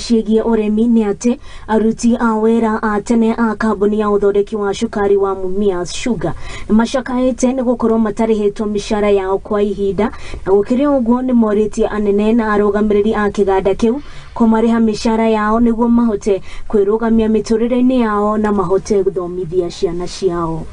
Ishigie Urimi ni ati aruti awera atene a kambuni ya uthondeki wa cukari wa Mumia Sugar mashakaite ni gukorwo matarihetwo mishara yao kwa ihinda na gukiria uguo ni moritie anene na arugamiriri a kiganda kiu kumariha mishara yao niguo mahote kwirugamia miturire-ini yao na mahote guthomithia ciana ciao.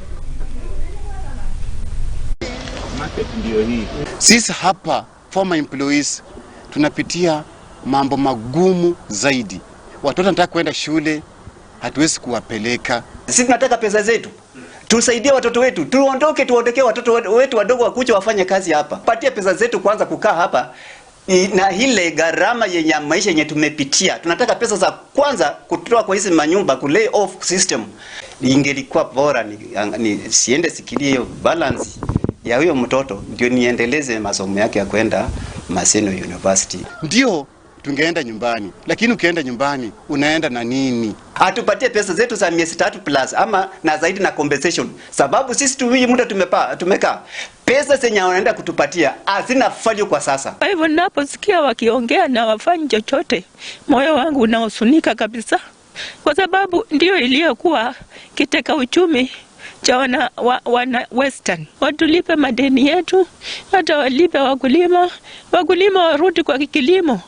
Sisi hapa former employees tunapitia mambo magumu zaidi. Watoto wanataka kwenda shule, hatuwezi kuwapeleka. Sisi tunataka pesa zetu. Tusaidie watoto wetu. Tuondokee watoto wetu wadogo wakuja wafanye kazi hapa. Patia pesa zetu kwanza kukaa hapa. Na ile gharama yenye maisha yenye tumepitia. Tunataka pesa za kwanza kutoa kwa hizi manyumba, ku lay off system. Ingelikuwa bora ni siende sikilie hiyo balance ya huyo mtoto ndio niendeleze masomo yake ya kwenda Maseno University. Ndio tungeenda nyumbani, lakini ukienda nyumbani unaenda na nini? Atupatie pesa zetu za miezi 3 plus ama na zaidi na compensation. Sababu sisi tu hii muda tumekaa. Pesa zenye wanaenda kutupatia hazina value kwa sasa. Kwa hivyo ninaposikia wakiongea na wafanyi chochote, moyo wangu unahuzunika kabisa. Kwa sababu ndio iliyokuwa kiteka uchumi cha wana Western. Watulipe madeni yetu, hata walipe wakulima warudi kwa kilimo.